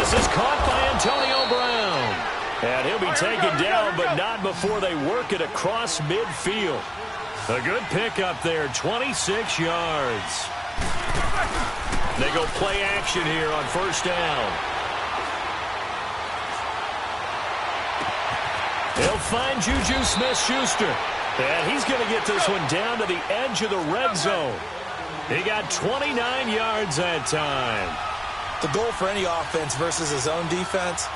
This is caught by Antonio Brown. And he'll be taken down, but not before they work it across midfield. A good pickup there, 26 yards. They go play action here on first down. They'll find Juju Smith-Schuster. And he's going to get this one down to the edge of the red zone. He got 29 yards that time. The goal for any offense versus his own defense,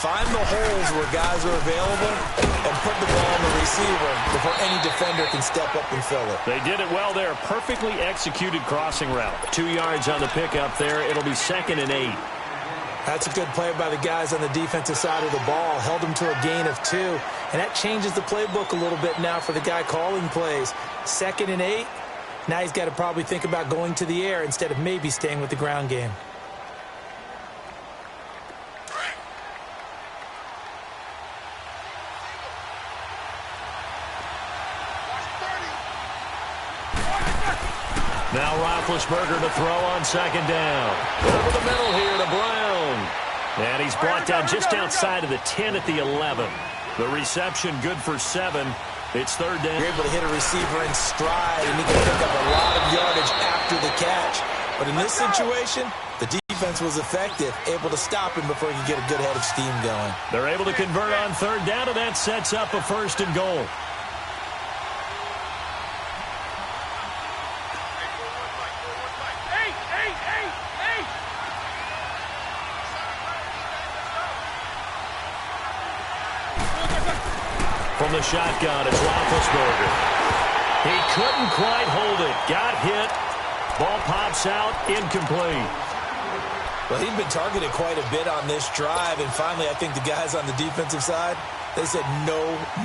find the holes where guys are available and put the ball on the receiver before any defender can step up and fill it. They did it well there. Perfectly executed crossing route. 2 yards on the pickup there. It'll be 2nd and 8. That's a good play by the guys on the defensive side of the ball. Held them to a gain of 2. And that changes the playbook a little bit now for the guy calling plays. 2nd and 8. Now he's got to probably think about going to the air instead of maybe staying with the ground game. Now Roethlisberger to throw on 2nd down. Over the middle here to Brown. And he's brought down just outside of the 10 at the 11. The reception good for 7. It's 3rd down. You're able to hit a receiver in stride, and he can pick up a lot of yardage after the catch. But in this situation, the defense was effective, able to stop him before he could get a good head of steam going. They're able to convert on 3rd down, and that sets up a 1st and goal. From the shotgun, it's Roethlisberger. He couldn't quite hold it. Got hit. Ball pops out. Incomplete. Well, he'd been targeted quite a bit on this drive, and finally I think the guys on the defensive side, they said no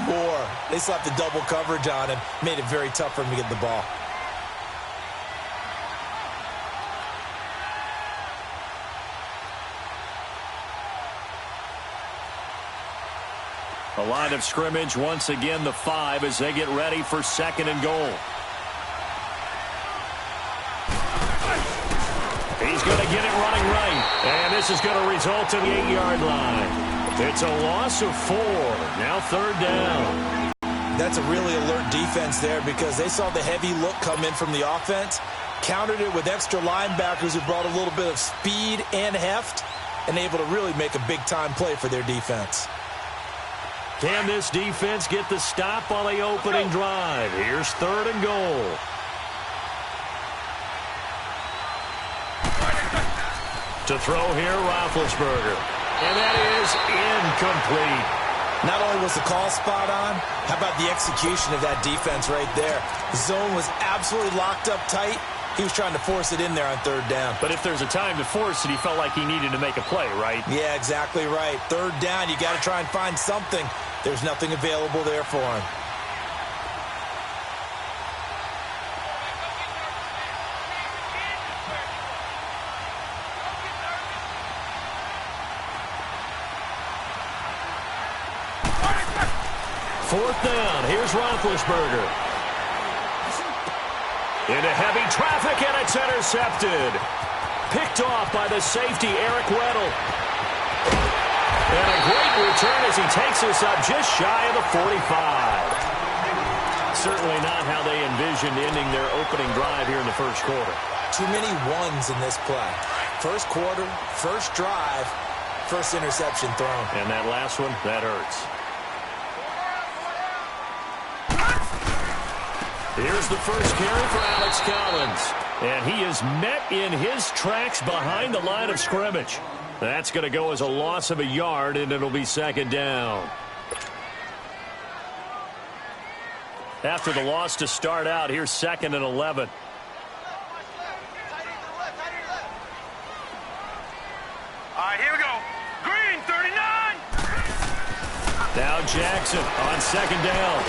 more. They slapped the double coverage on him, made it very tough for him to get the ball. A line of scrimmage, once again the 5 as they get ready for 2nd and goal. He's going to get it running right. And this is going to result in the 8-yard line. It's a loss of 4. Now 3rd down. That's a really alert defense there because they saw the heavy look come in from the offense, countered it with extra linebackers who brought a little bit of speed and heft, and able to really make a big-time play for their defense. Can this defense get the stop on the opening drive? Here's 3rd and goal. To throw here, Roethlisberger. And that is incomplete. Not only was the call spot on, how about the execution of that defense right there? The zone was absolutely locked up tight. He was trying to force it in there on 3rd down. But if there's a time to force it, he felt like he needed to make a play, right? Yeah, exactly right. 3rd down, you got to try and find something. There's nothing available there for him. Fourth down. Here's Roethlisberger. Into heavy traffic, and it's intercepted. Picked off by the safety, Eric Weddle. And a great return as he takes us up just shy of the 45. Certainly not how they envisioned ending their opening drive here in the first quarter. Too many ones in this play. First quarter, first drive, first interception thrown. And that last one, that hurts. Here's the first carry for Alex Collins. And he is met in his tracks behind the line of scrimmage. That's going to go as a loss of a yard, and it'll be 2nd down. After the loss to start out, here's 2nd and 11. All right, here we go. Green, 39. Now Jackson on 2nd down.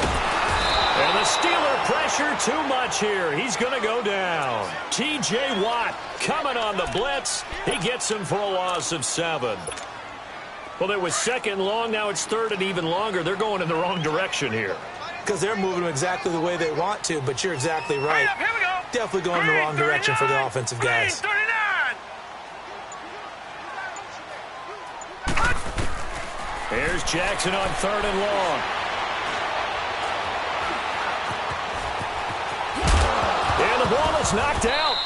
And the Steeler pressure too much here. He's going to go down. T.J. Watt coming on the blitz. He gets him for a loss of 7. Well, it was 2nd long. Now it's 3rd and even longer. They're going in the wrong direction here. Because they're moving exactly the way they want to, but you're exactly right. Here we go. Definitely going in the wrong direction for the offensive guys. Green, 39. Here's Jackson on 3rd and long. And the ball is knocked out.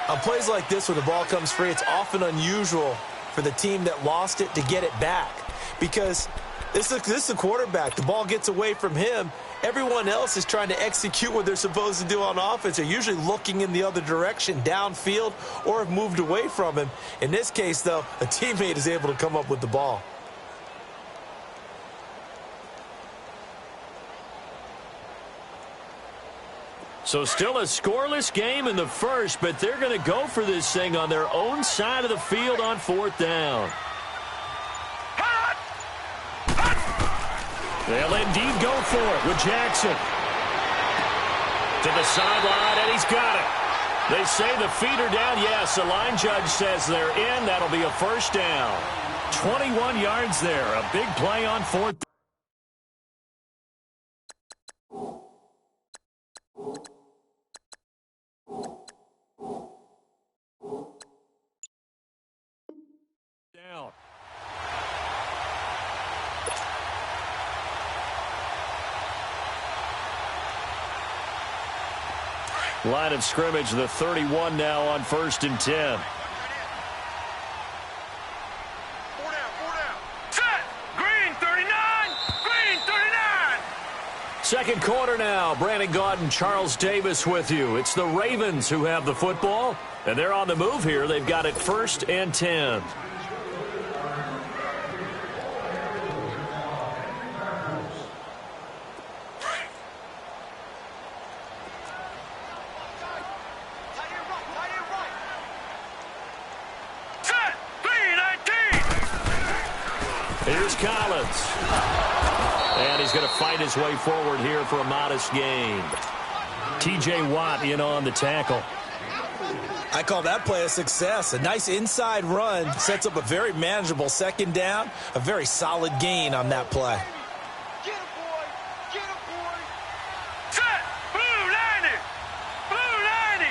On plays like this, when the ball comes free, it's often unusual for the team that lost it to get it back. Because this is the quarterback. The ball gets away from him. Everyone else is trying to execute what they're supposed to do on offense. They're usually looking in the other direction, downfield, or have moved away from him. In this case, though, a teammate is able to come up with the ball. So still a scoreless game in the first, but they're going to go for this thing on their own side of the field on 4th down. They'll indeed go for it with Jackson. To the sideline, and he's got it. They say the feet are down. Yes, the line judge says they're in. That'll be a first down. 21 yards there. A big play on 4th. Down. Line of scrimmage, the 31 now on 1st and 10. 4 down. Set! Green 39! Green 39! Second quarter now. BrianAkaDaddy, Charles Davis with you. It's the Ravens who have the football, and they're on the move here. They've got it 1st and 10. Here's Collins. And he's going to fight his way forward here for a modest gain. T.J. Watt in on the tackle. I call that play a success. A nice inside run sets up a very manageable 2nd down. A very solid gain on that play. Get him, boy! Get him, boy! Set! Blue 90! Blue 90!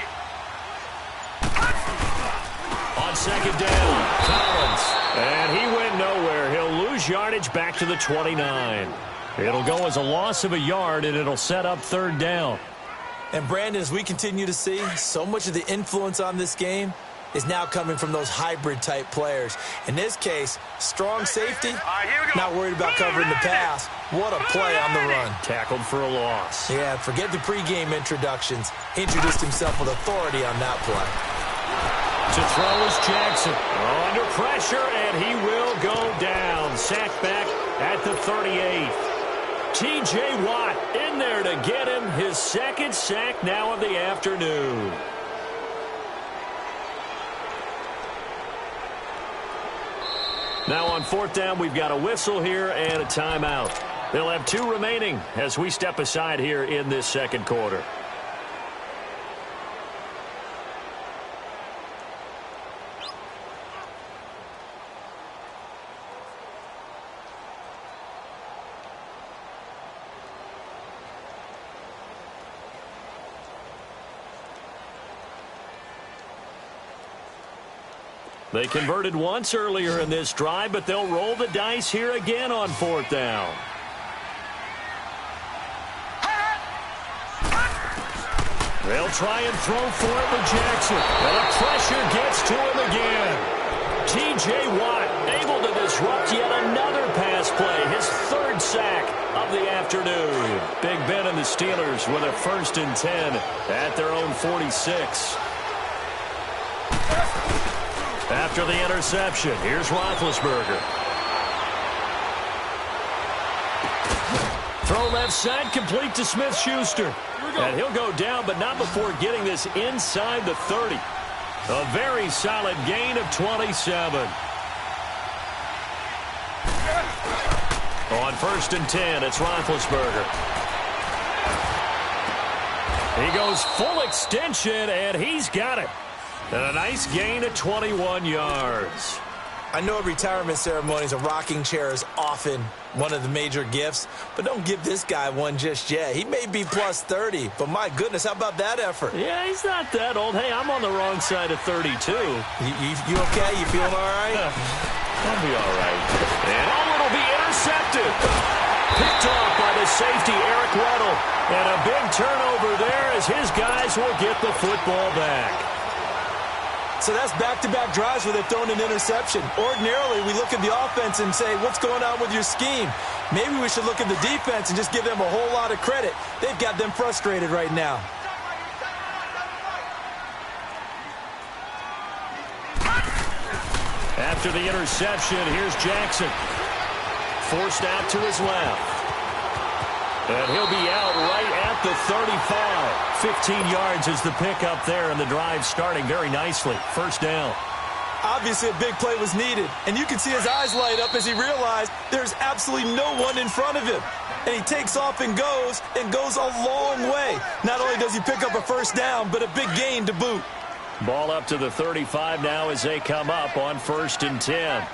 On 2nd down, Collins. And he went nowhere. He'll lose yardage back to the 29. It'll go as a loss of a yard, and it'll set up 3rd down. And, Brandon, as we continue to see, so much of the influence on this game is now coming from those hybrid-type players. In this case, strong safety, not worried about covering the pass. What a play on the run. Tackled for a loss. Yeah, forget the pregame introductions. Introduced himself with authority on that play. To throw is Jackson. Under pressure, and he will go down. Sacked back at the 38. T.J. Watt in there to get him his 2nd sack now of the afternoon. Now on 4th down, we've got a whistle here and a timeout. They'll have 2 remaining as we step aside here in this 2nd quarter. They converted once earlier in this drive, but they'll roll the dice here again on 4th down. They'll try and throw for it with Jackson. And the pressure gets to him again. T.J. Watt able to disrupt yet another pass play. His 3rd sack of the afternoon. Big Ben and the Steelers with a 1st and 10 at their own 46. After the interception, here's Roethlisberger. Throw left side, complete to Smith-Schuster. And he'll go down, but not before getting this inside the 30. A very solid gain of 27. On 1st and 10, it's Roethlisberger. He goes full extension, and he's got it. And a nice gain of 21 yards. I know at retirement ceremonies, a rocking chair is often one of the major gifts, but don't give this guy one just yet. He may be plus 30, but my goodness, how about that effort? Yeah, he's not that old. Hey, I'm on the wrong side of 32. You okay? You feeling all right? I'll be all right. And it'll be intercepted. Picked off by the safety, Eric Weddle. And a big turnover there as his guys will get the football back. So that's back-to-back drives where they've thrown an interception. Ordinarily, we look at the offense and say, what's going on with your scheme? Maybe we should look at the defense and just give them a whole lot of credit. They've got them frustrated right now. After the interception, here's Jackson. Forced out to his left. And he'll be out right at the 35. 15 yards is the pickup there, and the drive starting very nicely. First down. Obviously, a big play was needed, and you can see his eyes light up as he realized there's absolutely no one in front of him. And he takes off and goes a long way. Not only does he pick up a first down, but a big gain to boot. Ball up to the 35 now as they come up on 1st and 10.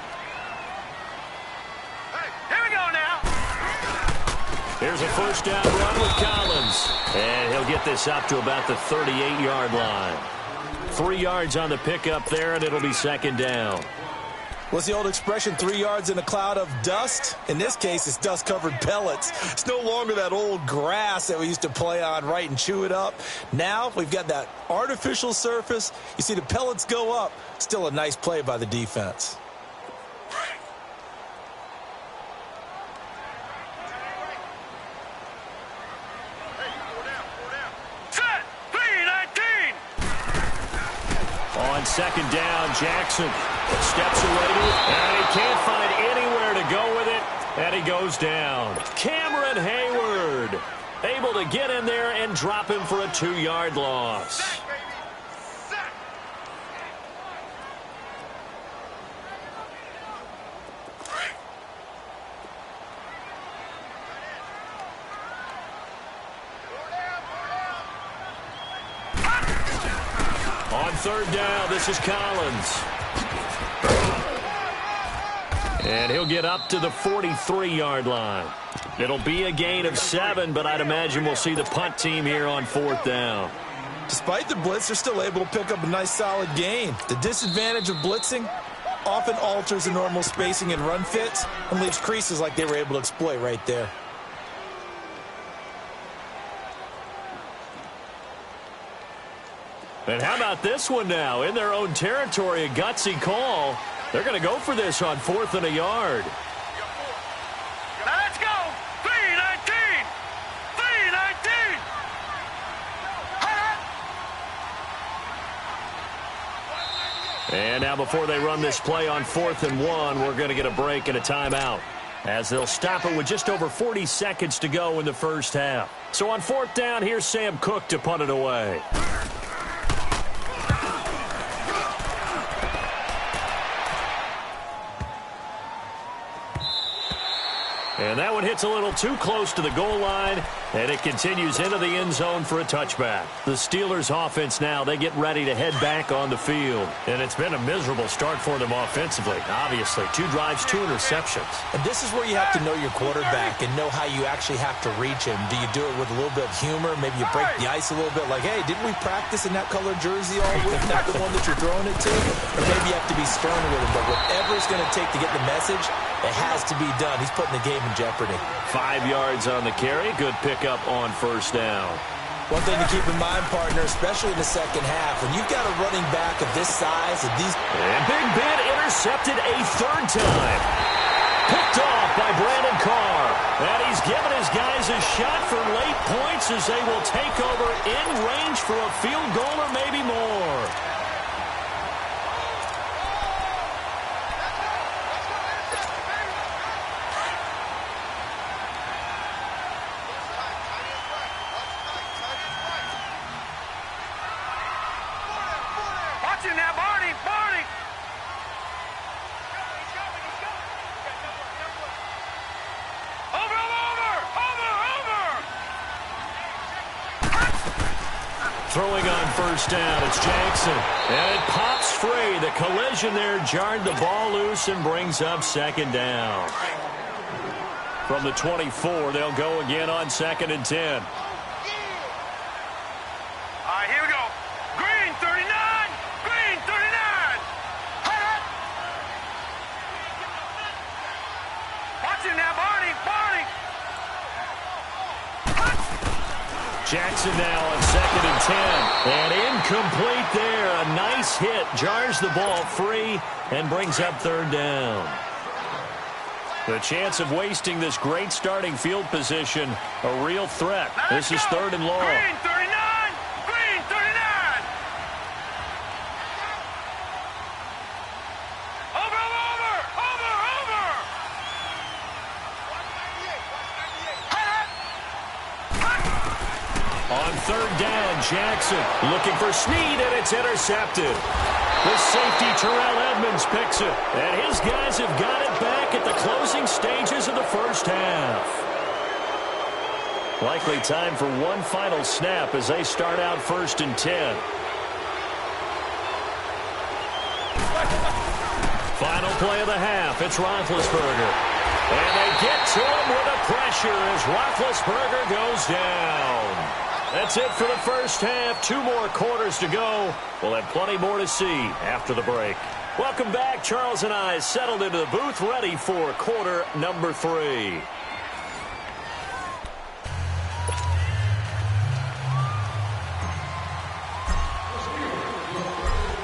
Here's a first down run with Collins. And he'll get this up to about the 38-yard line. 3 yards on the pickup there, and it'll be 2nd down. What's the old expression, 3 yards in a cloud of dust? In this case, it's dust-covered pellets. It's no longer that old grass that we used to play on, right, and chew it up. Now we've got that artificial surface. You see the pellets go up. Still a nice play by the defense. On 2nd down, Jackson steps away to it, and he can't find anywhere to go with it, and he goes down. Cameron Hayward able to get in there and drop him for a 2-yard loss. On 3rd down, this is Collins. And he'll get up to the 43-yard line. It'll be a gain of 7, but I'd imagine we'll see the punt team here on 4th down. Despite the blitz, they're still able to pick up a nice solid gain. The disadvantage of blitzing often alters the normal spacing and run fits and leaves creases like they were able to exploit right there. And how about this one now? In their own territory, a gutsy call. They're going to go for this on 4th and a yard. Now let's go. 3-19. 3-19. And now before they run this play on 4th and 1, we're going to get a break and a timeout, as they'll stop it with just over 40 seconds to go in the first half. So on 4th down, here's Sam Cook to punt it away. And that one hits a little too close to the goal line, and it continues into the end zone for a touchback. The Steelers' offense now, they get ready to head back on the field. And it's been a miserable start for them offensively, obviously. 2 drives, 2 interceptions. And this is where you have to know your quarterback and know how you actually have to reach him. Do you do it with a little bit of humor? Maybe you break the ice a little bit, like, hey, didn't we practice in that colored jersey all week? Not the one that you're throwing it to? Or maybe you have to be stern with him. But whatever it's going to take to get the message, it has to be done. He's putting the game in jeopardy. 5 yards on the carry. Good pickup on 1st down. One thing to keep in mind, partner, especially in the second half, when you've got a running back of this size and these... And Big Ben intercepted a 3rd time. Picked off by Brandon Carr. And he's given his guys a shot for late points as they will take over in range for a field goal or maybe more. Throwing on 1st down, it's Jackson. And it pops free. The collision there jarred the ball loose and brings up 2nd down. From the 24, they'll go again on 2nd and 10. All right, here we go. Green 39. Green 39. Jackson now on 2nd and 10. And incomplete there. A nice hit. Jars the ball free and brings up 3rd down. The chance of wasting this great starting field position, a real threat. This is 3rd and long. Green 39! Green 39! Over! On 3rd down, Jackson looking for Snead, and it's intercepted. The safety, Terrell Edmonds, picks it. And his guys have got it back at the closing stages of the first half. Likely time for one final snap as they start out 1st and 10. Final play of the half. It's Roethlisberger. And they get to him with a pressure as Roethlisberger goes down. That's it for the first half. 2 more quarters to go. We'll have plenty more to see after the break. Welcome back. Charles and I settled into the booth, ready for quarter number 3.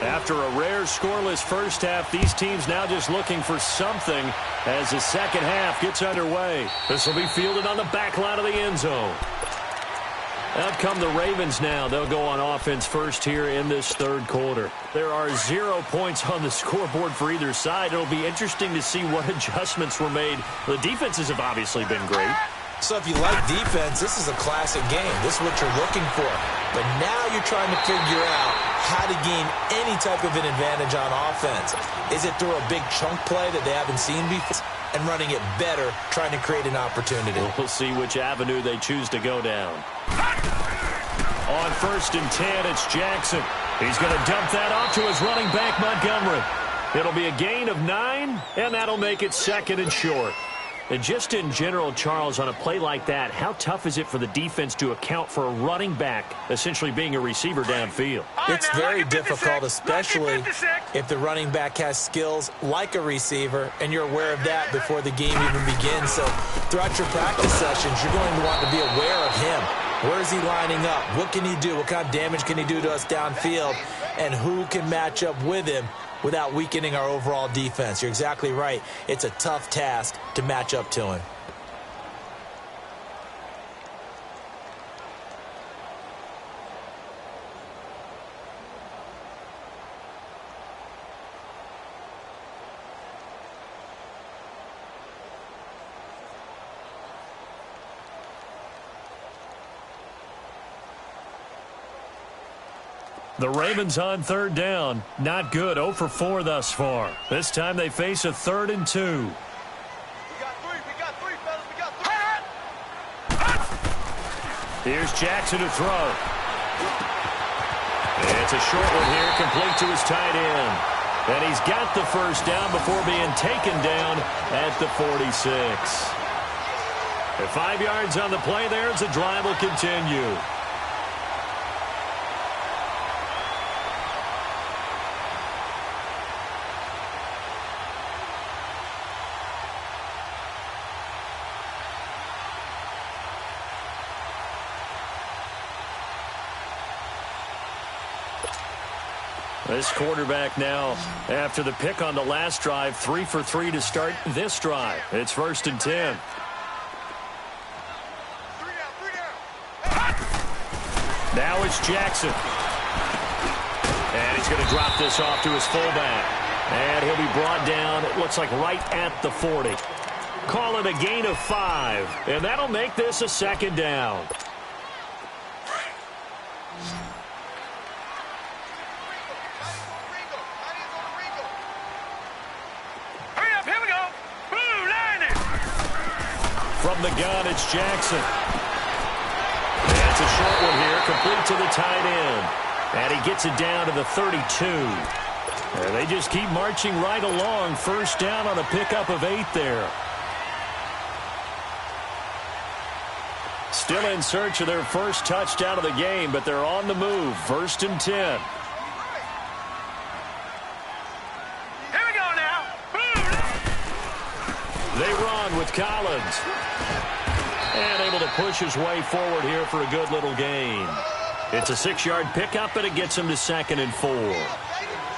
After a rare scoreless first half, these teams now just looking for something as the second half gets underway. This will be fielded on the back line of the end zone. Out come the Ravens now. They'll go on offense first here in this 3rd quarter. There are 0 points on the scoreboard for either side. It'll be interesting to see what adjustments were made. The defenses have obviously been great. So if you like defense, this is a classic game. This is what you're looking for. But now you're trying to figure out how to gain any type of an advantage on offense. Is it through a big chunk play that they haven't seen before and running it better, trying to create an opportunity? We'll see which avenue they choose to go down. On 1st and 10, it's Jackson. He's going to dump that off to his running back, Montgomery. It'll be a gain of 9, and that'll make it 2nd and short. And just in general, Charles, on a play like that, how tough is it for the defense to account for a running back essentially being a receiver downfield? It's very difficult, especially if the running back has skills like a receiver, and you're aware of that before the game even begins. So throughout your practice sessions, you're going to want to be aware of him. Where is he lining up? What can he do? What kind of damage can he do to us downfield? And who can match up with him without weakening our overall defense? You're exactly right. It's a tough task to match up to him. The Ravens on 3rd down. Not good. 0 for 4 thus far. This time they face a 3rd and 2. We got 3, fellas. We got 3. Here's Jackson to throw. It's a short one here, complete to his tight end. And he's got the first down before being taken down at the 46. At 5 yards on the play there, as the drive will continue. This quarterback now, after the pick on the last drive, 3 for 3 to start this drive. It's 1st and 10. Now it's Jackson. And he's going to drop this off to his fullback. And he'll be brought down, it looks like right at the 40. Call it a gain of 5. And that'll make this a 2nd down. From the gun, it's Jackson. That's a short one here, complete to the tight end. And he gets it down to the 32. And they just keep marching right along. First down on a pickup of 8 there. Still in search of their first touchdown of the game, but they're on the move. 1st and 10. Here we go now. They run with Collins. And able to to push his way forward here for a good little gain. It's a 6-yard pickup, and it gets him to 2nd and 4.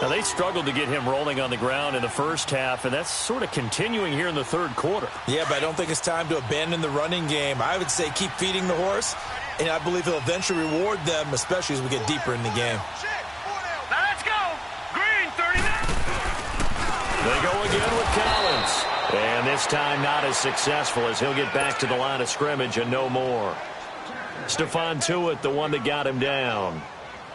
Now, they struggled to get him rolling on the ground in the first half, and that's sort of continuing here in the third quarter. Yeah, but I don't think it's time to abandon the running game. I would say keep feeding the horse, and I believe he'll eventually reward them, especially as we get deeper in the game. Now let's go. Green, 39. They go again with Collins. And this time not as successful as he'll get back to the line of scrimmage and no more. Stephon Tuitt, the one that got him down.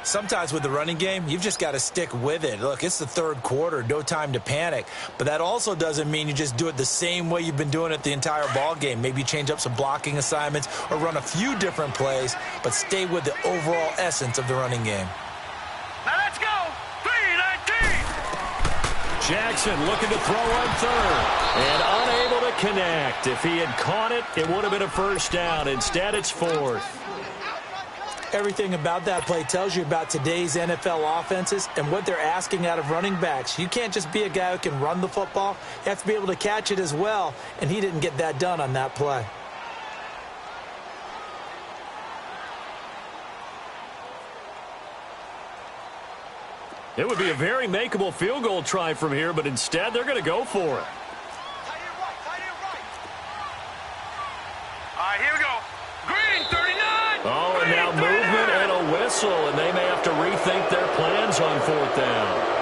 Sometimes with the running game, you've just got to stick with it. Look, it's the third quarter, no time to panic. But that also doesn't mean you just do it the same way you've been doing it the entire ball game. Maybe change up some blocking assignments or run a few different plays, but stay with the overall essence of the running game. Now let's go. 3-19. Jackson looking to throw on third and unable to connect. If he had caught it, it would have been a first down. Instead, it's 4th. Everything about that play tells you about today's NFL offenses and what they're asking out of running backs. You can't just be a guy who can run the football. You have to be able to catch it as well, and he didn't get that done on that play. It would be a very makeable field goal try from here, but instead they're going to go for it. All right, here we go. Green, 39. Oh, and now movement and a whistle, and they may have to rethink their plans on 4th down.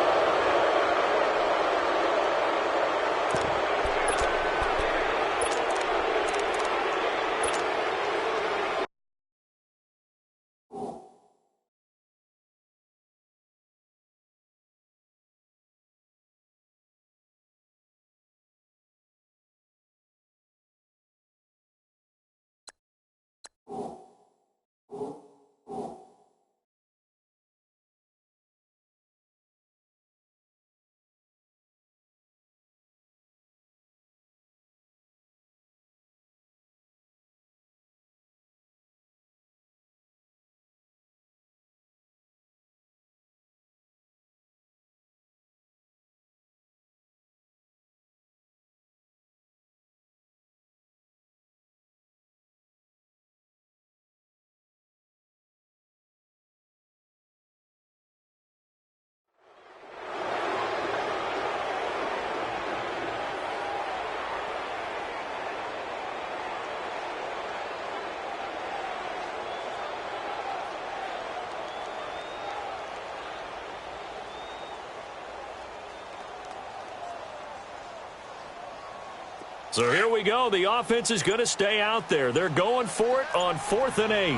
So here we go. The offense is going to stay out there. They're going for it on 4th and 8.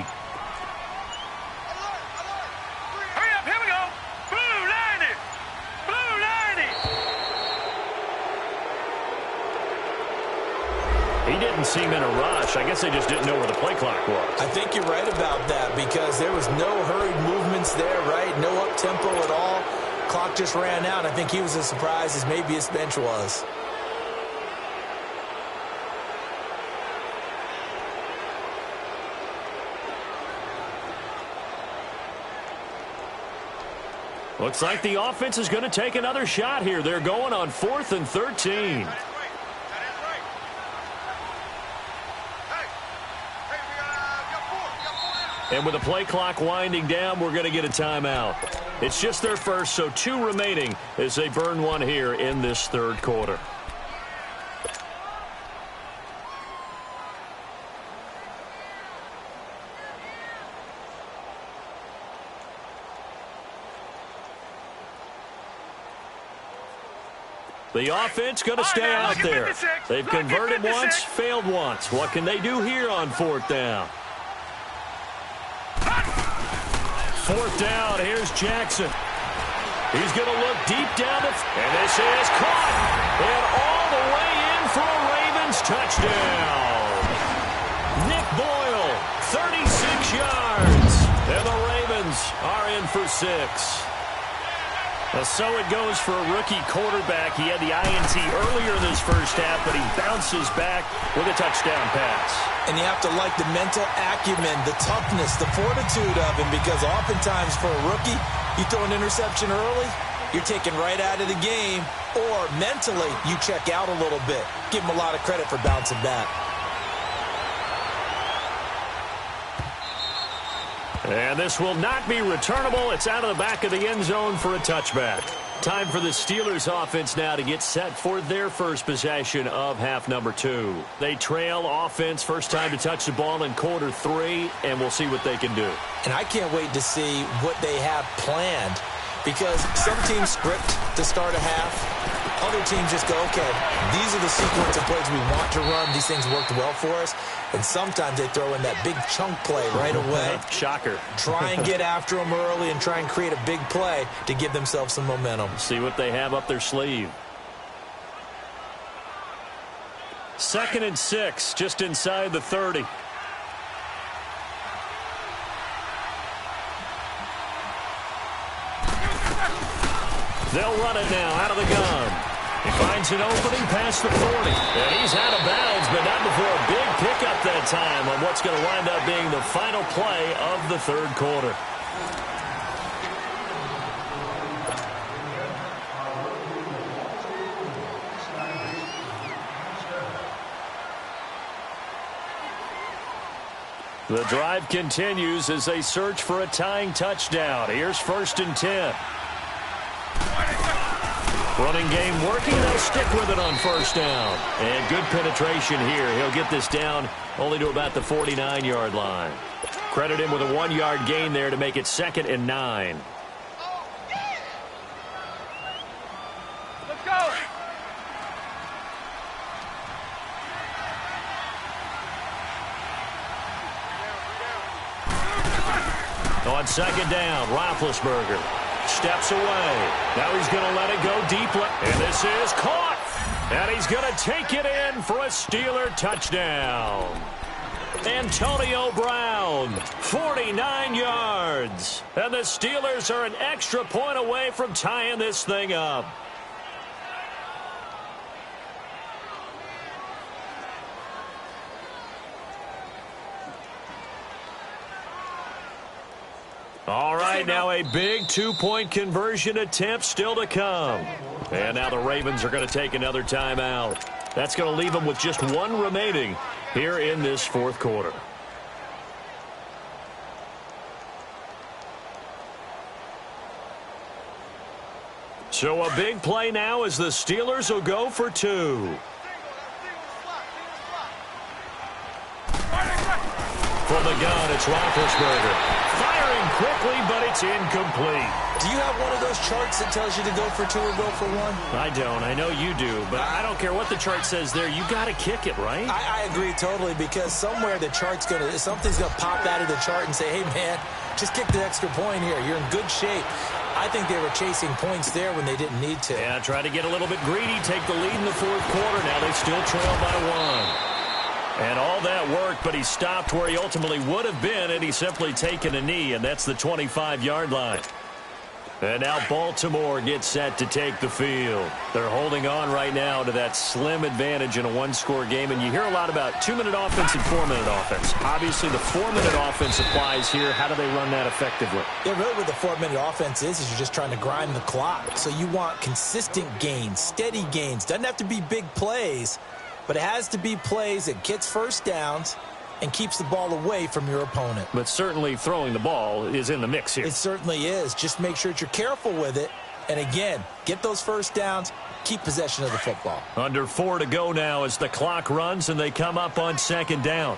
Hurry up, here we go. Blue 90. Blue 90. He didn't seem in a rush. I guess they just didn't know where the play clock was. I think you're right about that because there was no hurried movements there, right? No up-tempo at all. Clock just ran out. I think he was as surprised as maybe his bench was. Looks like the offense is going to take another shot here. They're going on 4th and 13. And with the play clock winding down, we're going to get a timeout. It's just their first, so 2 remaining as they burn one here in this third quarter. The offense going to stay out there. They've converted once, failed once. What can they do here on 4th down? 4th down, here's Jackson. He's going to look deep down the and this is caught. And all the way in for a Ravens touchdown. Nick Boyle, 36 yards. And the Ravens are in for 6. So it goes for a rookie quarterback. He had the INT earlier in this first half, but he bounces back with a touchdown pass. And you have to like the mental acumen, the toughness, the fortitude of him, because oftentimes for a rookie, you throw an interception early, you're taken right out of the game, or mentally you check out a little bit. Give him a lot of credit for bouncing back. And this will not be returnable. It's out of the back of the end zone for a touchback. Time for the Steelers offense now to get set for their first possession of half number 2. They trail offense first time to touch the ball in quarter 3, and we'll see what they can do. And I can't wait to see what they have planned, because some teams script to start a half. Other teams just go, okay, these are the sequence of plays we want to run. These things worked well for us. And sometimes they throw in that big chunk play right away. Shocker. Try and get after them early and try and create a big play to give themselves some momentum. See what they have up their sleeve. 2nd and 6, just inside the 30. They'll run it now out of the gun. He finds an opening past the 40. And he's out of bounds, but not before a big pickup that time on what's going to wind up being the final play of the 3rd quarter. The drive continues as they search for a tying touchdown. Here's 1st and 10. Running game working. They'll stick with it on 1st down. And good penetration here. He'll get this down only to about the 49-yard line. Credit him with a 1-yard gain there to make it 2nd and 9. Let's go. On 2nd down, Roethlisberger steps away. Now he's going to let it go deep. And this is caught. And he's going to take it in for a Steeler touchdown. Antonio Brown, 49 yards. And the Steelers are an extra point away from tying this thing up. All right, now a big 2-point conversion attempt still to come. And now the Ravens are going to take another timeout. That's going to leave them with just 1 remaining here in this 4th quarter. So a big play now as the Steelers will go for 2. From the gun, it's Roethlisberger. Firing quickly, but it's incomplete. Do you have one of those charts that tells you to go for 2 or go for 1? I don't. I know you do, but I don't care what the chart says there. You got to kick it, right? I agree totally, because somewhere the chart's something's going to pop out of the chart and say, hey, man, just kick the extra point here. You're in good shape. I think they were chasing points there when they didn't need to. Yeah, try to get a little bit greedy, take the lead in the 4th quarter. Now they still trail by 1. And all that worked, but he stopped where he ultimately would have been, and he's simply taken a knee, and that's the 25-yard line. And now Baltimore gets set to take the field. They're holding on right now to that slim advantage in a 1-score game, and you hear a lot about 2-minute offense and 4-minute offense. Obviously, the 4-minute offense applies here. How do they run that effectively? Yeah, really what the 4-minute offense is you're just trying to grind the clock. So you want consistent gains, steady gains. Doesn't have to be big plays, but it has to be plays that gets first downs and keeps the ball away from your opponent. But certainly throwing the ball is in the mix here. It certainly is. Just make sure that you're careful with it. And again, get those first downs, keep possession of the football. Under 4 to go now as the clock runs and they come up on 2nd down.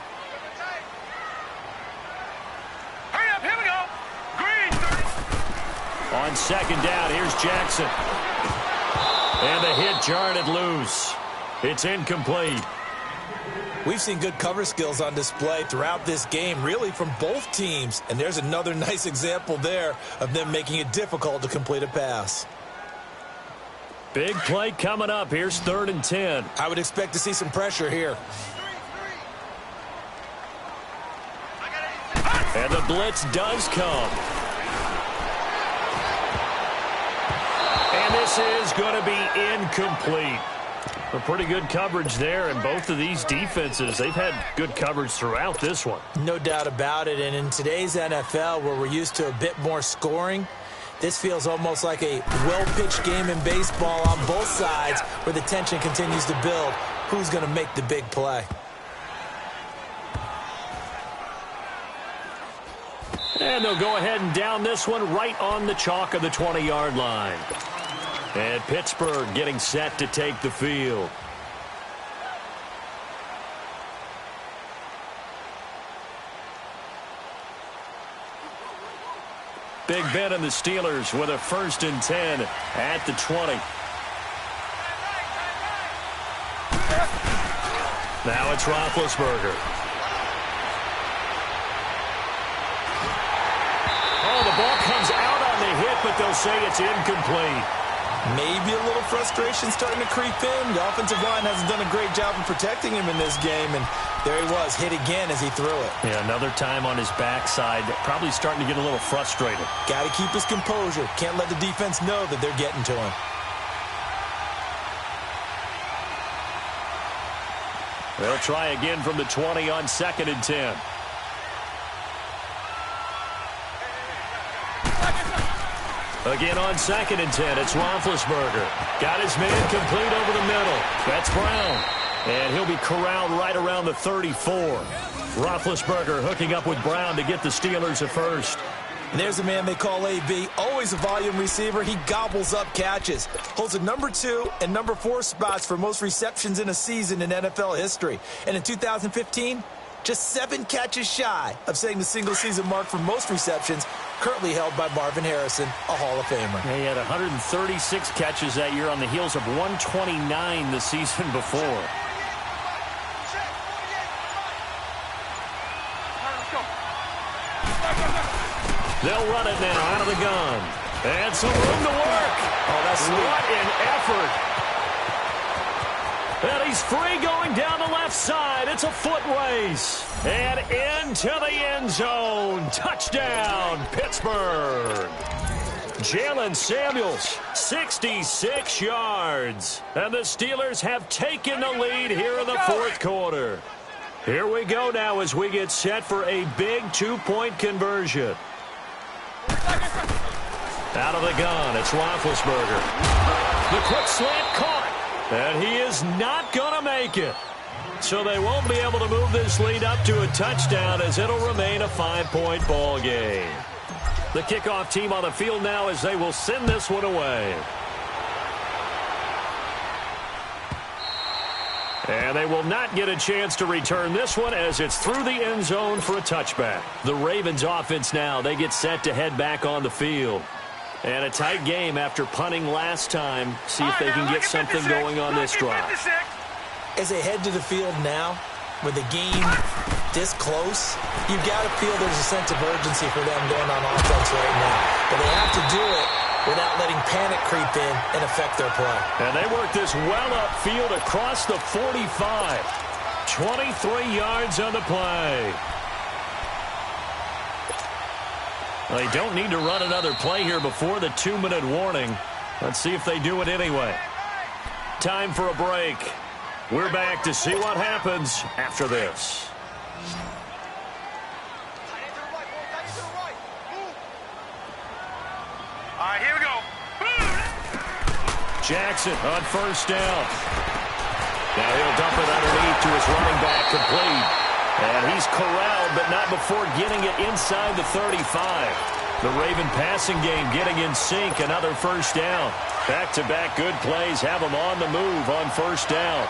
Hurry up, here we go. Green. On 2nd down, here's Jackson. And the hit jarred it loose. It's incomplete. We've seen good cover skills on display throughout this game, really from both teams. And there's another nice example there of them making it difficult to complete a pass. Big play coming up. Here's 3rd and 10. I would expect to see some pressure here. And the blitz does come. And this is going to be incomplete. A pretty good coverage there, and both of these defenses, they've had good coverage throughout this one. No doubt about it, and in today's NFL, where we're used to a bit more scoring, this feels almost like a well-pitched game in baseball on both sides, where the tension continues to build. Who's going to make the big play? And they'll go ahead and down this one right on the chalk of the 20-yard line. And Pittsburgh getting set to take the field. Big Ben and the Steelers with a 1st and 10 at the 20. Now it's Roethlisberger. Oh, the ball comes out on the hit, but they'll say it's incomplete. Maybe a little frustration starting to creep in. The offensive line hasn't done a great job of protecting him in this game, and there he was, hit again as he threw it. Yeah, another time on his backside, probably starting to get a little frustrated. Got to keep his composure. Can't let the defense know that they're getting to him. They'll try again from the 20 on 2nd and 10. Again on 2nd and 10, it's Roethlisberger. Got his man complete over the middle. That's Brown. And he'll be corralled right around the 34. Roethlisberger hooking up with Brown to get the Steelers a 1st. And there's a man they call AB, always a volume receiver. He gobbles up catches. Holds the number 2 and number 4 spots for most receptions in a season in NFL history. And in 2015, just 7 catches shy of setting the single-season mark for most receptions, currently held by Marvin Harrison, a Hall of Famer. He had 136 catches that year on the heels of 129 the season before. They'll run it now out of the gun. And some room to work. Oh, that's sweet. What an effort. And he's free going down the left side. It's a foot race. And into the end zone. Touchdown, Pittsburgh. Jalen Samuels, 66 yards. And the Steelers have taken the lead here in the 4th quarter. Here we go now as we get set for a big 2-point conversion. Out of the gun, it's Roethlisberger. The quick slant caught, and he is not going to make it. So they won't be able to move this lead up to a touchdown as it'll remain a 5-point ball game. The kickoff team on the field now as they will send this one away. And they will not get a chance to return this one as it's through the end zone for a touchback. The Ravens offense now, they get set to head back on the field. And a tight game after punting last time. See if they can get something going on this drive. As they head to the field now, with the game this close, you've got to feel there's a sense of urgency for them going on offense right now. But they have to do it without letting panic creep in and affect their play. And they work this well upfield across the 45. 23 yards on the play. Well, they don't need to run another play here before the 2-minute warning. Let's see if they do it anyway. Time for a break. We're back to see what happens after this. All right, here we go. Jackson on 1st down. Now he'll dump it underneath to his running back, complete. And he's corralled, but not before getting it inside the 35. The Raven passing game getting in sync, another 1st down. Back-to-back good plays have him on the move on 1st down.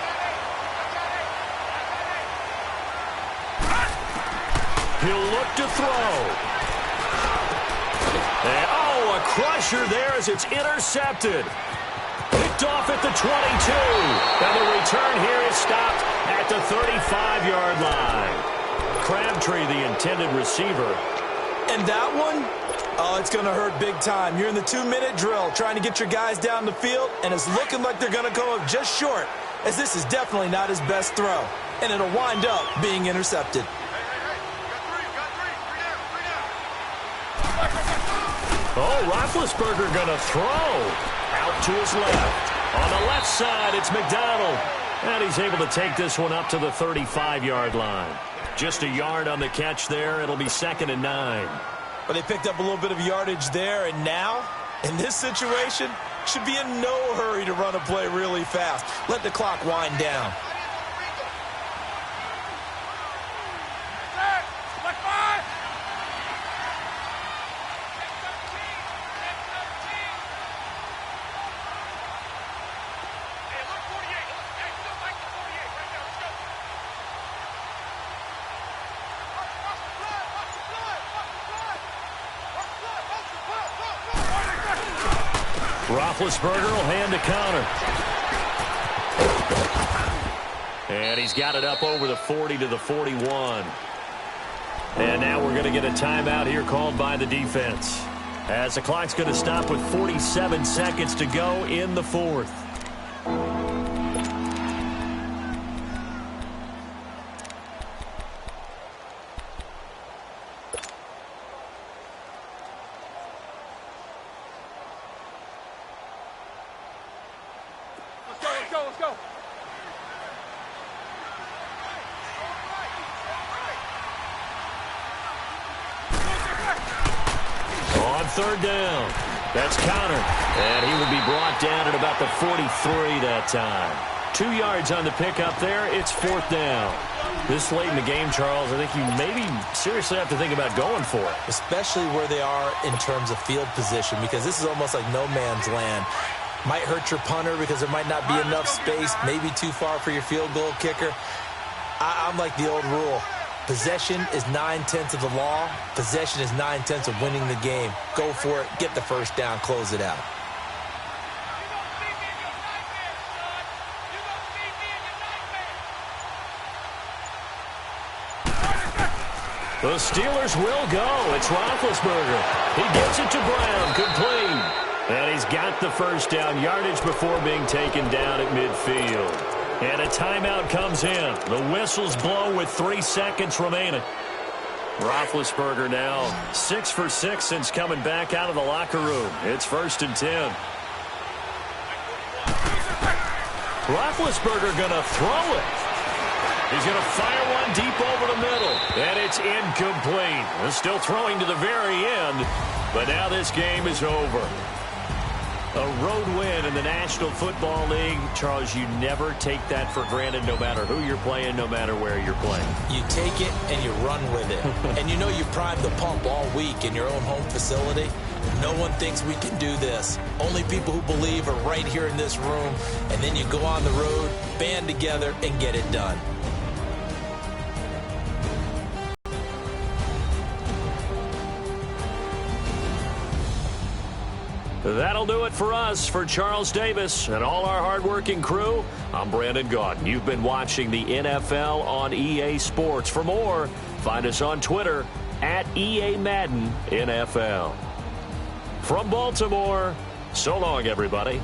He'll look to throw. And, oh, a crusher there as it's intercepted. Picked off at the 22. And the return here is stopped at the 35-yard line. Crabtree, the intended receiver. And that one, oh, it's going to hurt big time. You're in the 2-minute drill trying to get your guys down the field, and it's looking like they're going to go up just short, as this is definitely not his best throw. And it'll wind up being intercepted. Oh, Roethlisberger going to throw. Out to his left. On the left side, it's McDonald. And he's able to take this one up to the 35-yard line. Just a yard on the catch there. It'll be 2nd and 9. But they picked up a little bit of yardage there, and now, in this situation, should be in no hurry to run a play really fast. Let the clock wind down. Roethlisberger will hand to counter. And he's got it up over the 40 to the 41. And now we're going to get a timeout here called by the defense, as the clock's going to stop with 47 seconds to go in the fourth. Let's go. On third down, that's counter, and he will be brought down at about the 43 that time. 2 yards on the pickup there. It's fourth down. This late in the game, Charles, I think you maybe seriously have to think about going for it. Especially where they are in terms of field position, because this is almost like no man's land. Might hurt your punter because there might not be enough space, maybe too far for your field goal kicker. I'm like the old rule. Possession is 9/10 of the law. Possession is 9/10 of winning the game. Go for it. Get the first down. Close it out. The Steelers will go. It's Roethlisberger. He gets it to Brown. Complete. And he's got the first down yardage before being taken down at midfield. And a timeout comes in. The whistles blow with 3 seconds remaining. Roethlisberger now 6 for 6 since coming back out of the locker room. It's 1st and 10. Roethlisberger going to throw it. He's going to fire one deep over the middle. And it's incomplete. He's still throwing to the very end. But now this game is over. A road win in the National Football League. Charles, you never take that for granted, no matter who you're playing, no matter where you're playing. You take it and you run with it. And you know you primed the pump all week in your own home facility. No one thinks we can do this. Only people who believe are right here in this room. And then you go on the road, band together, and get it done. That'll do it for us. For Charles Davis and all our hardworking crew, I'm Brandon Gaudin. You've been watching the NFL on EA Sports. For more, find us on Twitter at EA Madden NFL. From Baltimore, so long, everybody.